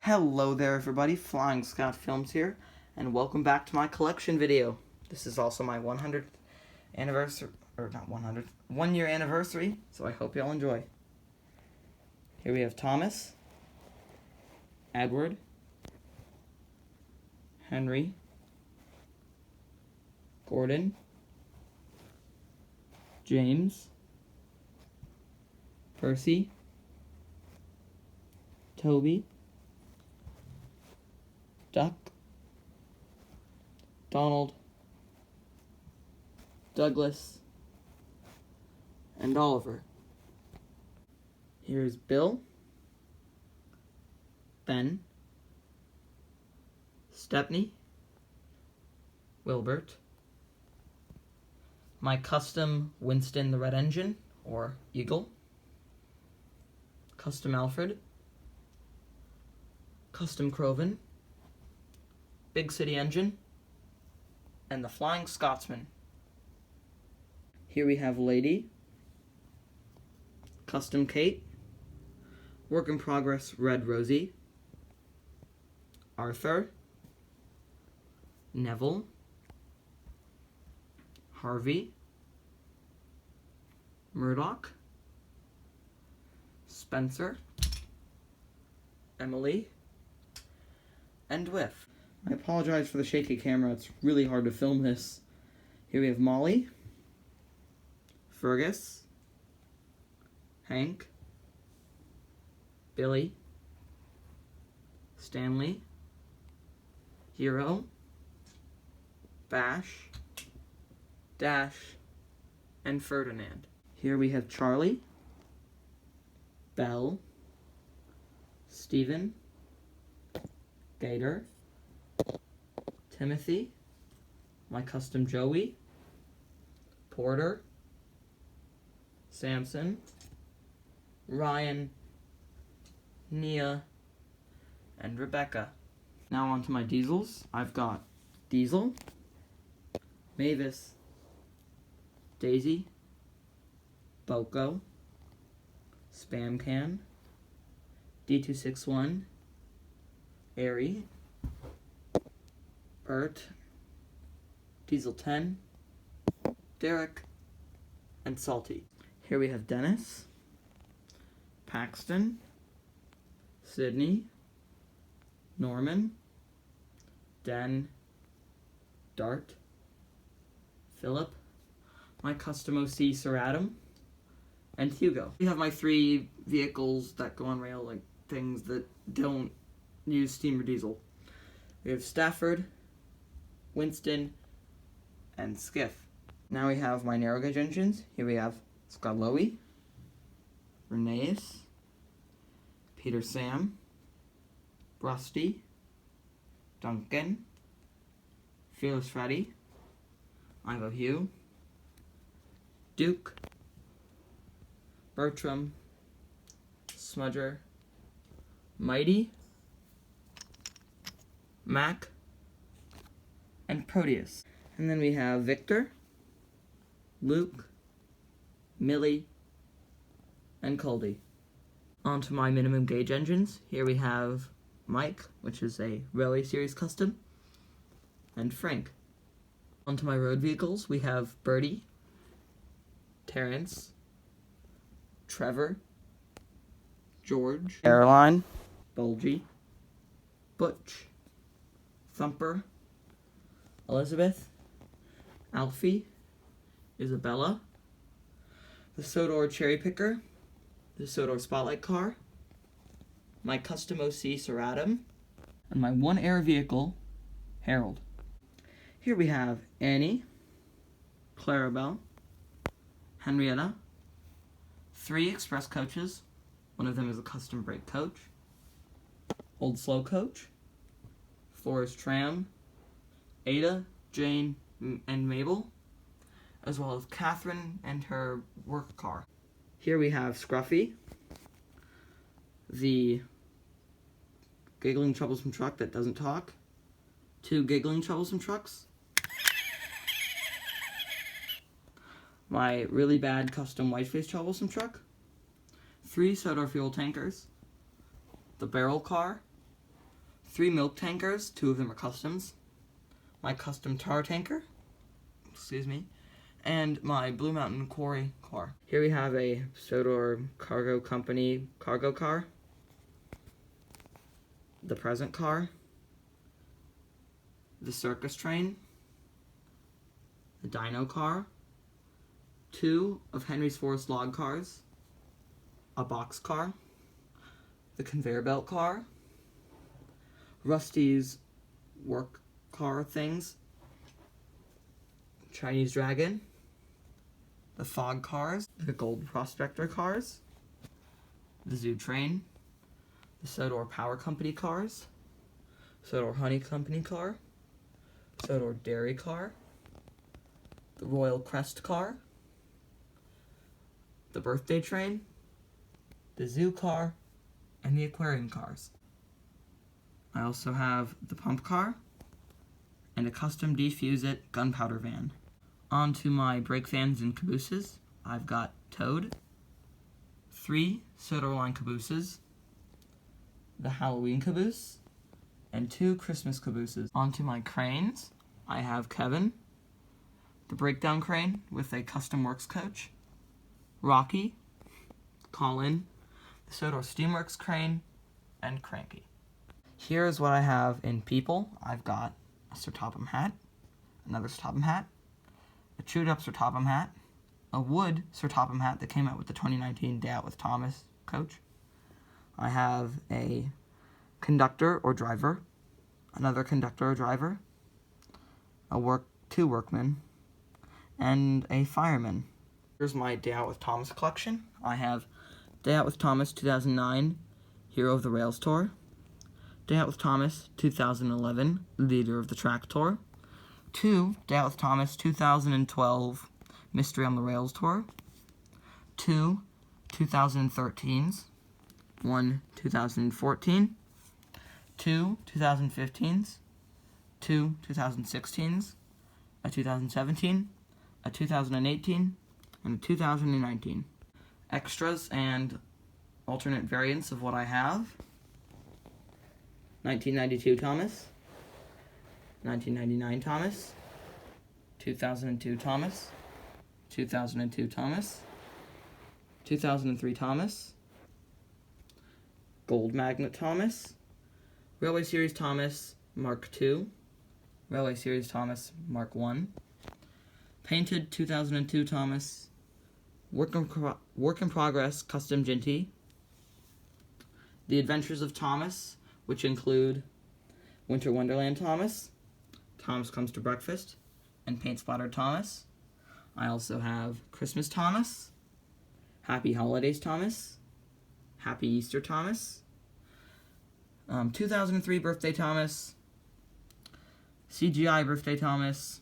Hello there everybody, Flying Scott Films here, and welcome back to my collection video. This is also my 100th anniversary, or not 100th, 1 year anniversary, so I hope y'all enjoy. Here we have Thomas, Edward, Henry, Gordon, James, Percy, Toby, Duck, Donald, Douglas, and Oliver. Here's Bill, Ben, Stepney, Wilbert, my custom Winston the Red Engine, or Eagle, custom Alfred, custom Croven, Big City Engine, and the Flying Scotsman. Here we have Lady, custom Kate, work in progress Red Rosie, Arthur, Neville, Harvey, Murdoch, Spencer, Emily, and Whiff. I apologize for the shaky camera, it's really hard to film this. Here we have Molly, Fergus, Hank, Billy, Stanley, Hero, Bash, Dash, and Ferdinand. Here we have Charlie, Belle, Stephen, Gator, Timothy, my custom Joey, Porter, Samson, Ryan, Nia, and Rebecca. Now on to my diesels. I've got Diesel, Mavis, Daisy, Boko, Spam Can, D261, Airy, Bert, Diesel 10, Derek, and Salty. Here we have Dennis, Paxton, Sydney, Norman, Den, Dart, Philip, my custom OC Sir Adam, and Hugo. We have my 3 vehicles that go on rail, like things that don't use steam or diesel. We have Stafford, Winston, and Skiff. Now we have my narrow gauge engines. Here we have Scott Lowy, Reneus, Peter Sam, Rusty, Duncan, Fearless Freddy, Ivo Hugh, Duke, Bertram, Smudger, Mighty, Mac, and Proteus. And then we have Victor, Luke, Millie, and Coldy. On to my minimum gauge engines. Here we have Mike, which is a Rally Series custom, and Frank. On to my road vehicles, we have Birdie, Terrence, Trevor, George, Caroline, Bulgy, Butch, Thumper, Elizabeth, Alfie, Isabella, the Sodor Cherry Picker, the Sodor Spotlight Car, my custom OC Sir Adam, and my 1 air vehicle, Harold. Here we have Annie, Clarabelle, Henrietta, 3 express coaches, one of them is a custom brake coach, Old Slow Coach, Forest Tram, Ada, Jane, and Mabel, as well as Catherine and her work car. Here we have Scruffy, the giggling troublesome truck that doesn't talk, 2 giggling troublesome trucks, my really bad custom Whiteface troublesome truck, 3 Sodor fuel tankers, the barrel car, 3 milk tankers, 2 of them are customs, my custom tar tanker, and my Blue Mountain Quarry car. Here we have a Sodor Cargo Company cargo car, the present car, the circus train, the dino car, 2 of Henry's Forest log cars, a box car, the conveyor belt car, Rusty's work car things, Chinese Dragon, the fog cars, the gold prospector cars, the zoo train, the Sodor Power Company cars, Sodor Honey Company car, Sodor Dairy car, the Royal Crest car, the birthday train, the zoo car, and the aquarium cars. I also have the pump car and a custom Defuse-It gunpowder van. On to my brake vans and cabooses. I've got Toad, 3 Sodor line cabooses, the Halloween caboose, and 2 Christmas cabooses. On to my cranes. I have Kevin, the breakdown crane with a custom works coach, Rocky, Colin, the Sodor Steamworks crane, and Cranky. Here's what I have in people. I've got a Sir Topham hat, another Sir Topham hat, a chewed up Sir Topham hat, a wood Sir Topham hat that came out with the 2019 Day Out with Thomas coach. I have a conductor or driver, another conductor or driver, two workmen, and a fireman. Here's my Day Out with Thomas collection. I have Day Out with Thomas 2009, Hero of the Rails Tour, Day Out with Thomas 2011, Leader of the Track Tour, 2 Day Out with Thomas 2012, Mystery on the Rails Tour, 2 2013s, 1 2014, 2 2015s, 2 2016s, a 2017, a 2018, and a 2019. Extras and alternate variants of what I have: 1992 Thomas, 1999 Thomas, 2002 Thomas, 2002 Thomas, 2003 Thomas, Gold Magnet Thomas, Railway Series Thomas Mark II, Railway Series Thomas Mark I, Painted 2002 Thomas, Work in Progress Custom Ginty, The Adventures of Thomas, which include Winter Wonderland Thomas, Thomas Comes to Breakfast, and Paint Splattered Thomas. I also have Christmas Thomas, Happy Holidays Thomas, Happy Easter Thomas, 2003 Birthday Thomas, CGI Birthday Thomas,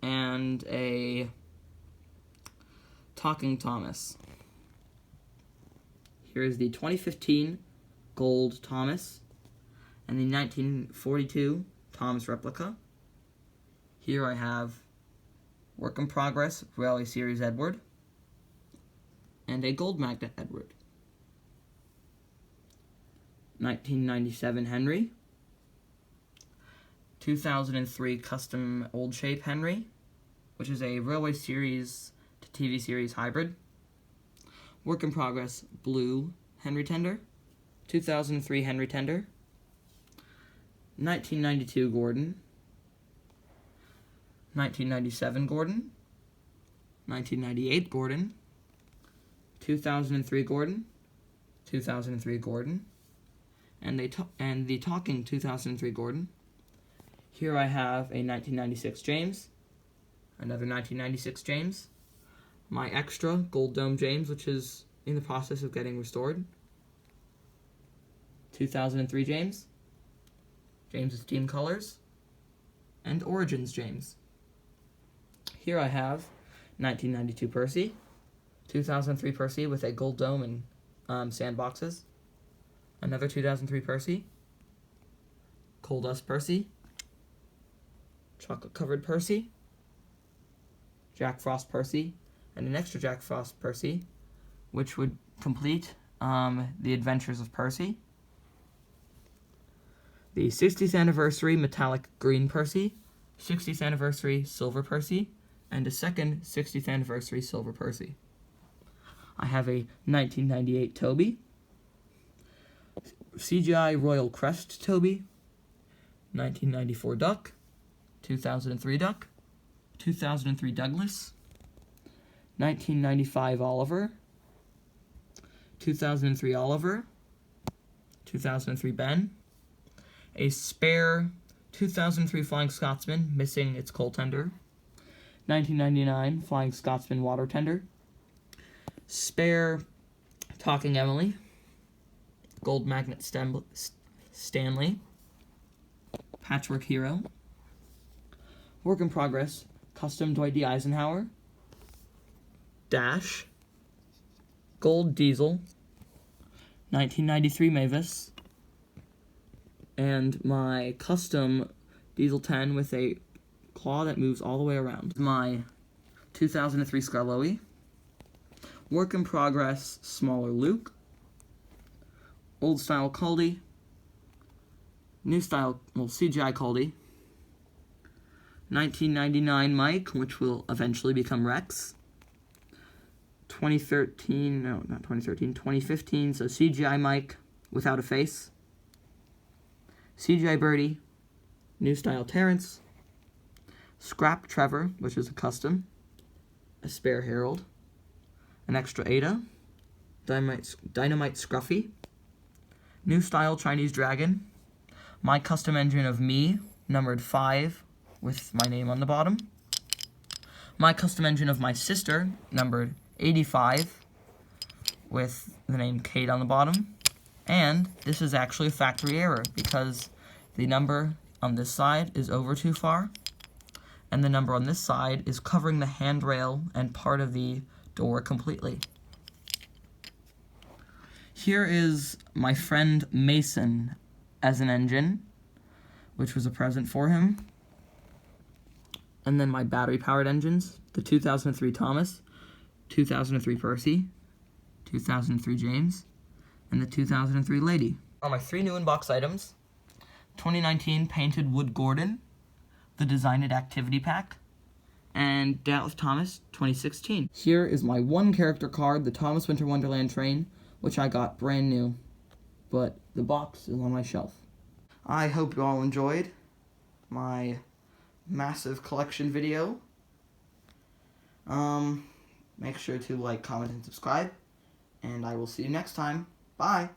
and a Talking Thomas. Here is the 2015 Gold Thomas and the 1942 Thomas replica. Here I have Work in Progress Railway Series Edward and a Gold Magnet Edward. 1997 Henry, 2003 Custom Old Shape Henry, which is a Railway Series to TV series hybrid. Work in Progress Blue Henry Tender, 2003 Henry Tender, 1992 Gordon, 1997 Gordon, 1998 Gordon, 2003 Gordon, 2003 Gordon, and the Talking 2003 Gordon. Here I have a 1996 James, another 1996 James, my extra Gold Dome James, which is in the process of getting restored, 2003 James, James's Team Colors, and Origins James. Here I have 1992 Percy, 2003 Percy with a gold dome and sandboxes, another 2003 Percy, Coal Dust Percy, Chocolate Covered Percy, Jack Frost Percy, and an extra Jack Frost Percy, which would complete the Adventures of Percy. the 60th anniversary metallic green Percy, 60th anniversary silver Percy, and a second 60th anniversary silver Percy. I have a 1998 Toby, CGI Royal Crest Toby, 1994 Duck, 2003 Duck, 2003 Douglas, 1995 Oliver, 2003 Oliver, 2003 Ben, a spare 2003 Flying Scotsman missing its coal tender, 1999 Flying Scotsman water tender, spare Talking Emily, Gold Magnet Stanley, Patchwork Hero, work in progress, custom Dwight D. Eisenhower, Dash, Gold Diesel, 1993 Mavis, and my custom Diesel 10 with a claw that moves all the way around. My 2003 Skarloey, work in progress, smaller Luke, old style Caldy, new style, CGI Caldy, 1999 Mike, which will eventually become Rex, 2015, so CGI Mike without a face, CGI Birdie, new style Terrence, Scrap Trevor, which is a custom, a spare Harold, an extra Ada, Dynamite Scruffy, new style Chinese Dragon, my custom engine of me, numbered 5, with my name on the bottom, my custom engine of my sister, numbered 85, with the name Kate on the bottom, and this is actually a factory error, because the number on this side is over too far, and the number on this side is covering the handrail and part of the door completely. Here is my friend Mason as an engine, which was a present for him. And then my battery-powered engines, the 2003 Thomas, 2003 Percy, 2003 James, and the 2003 Lady. Are my 3 new in-box items: 2019 Painted Wood Gordon, the Design It Activity Pack, and Dallas Thomas 2016. Here is my 1 character card, the Thomas Winter Wonderland Train, which I got brand new, but the box is on my shelf. I hope you all enjoyed my massive collection video. Make sure to like, comment, and subscribe, and I will see you next time. Bye!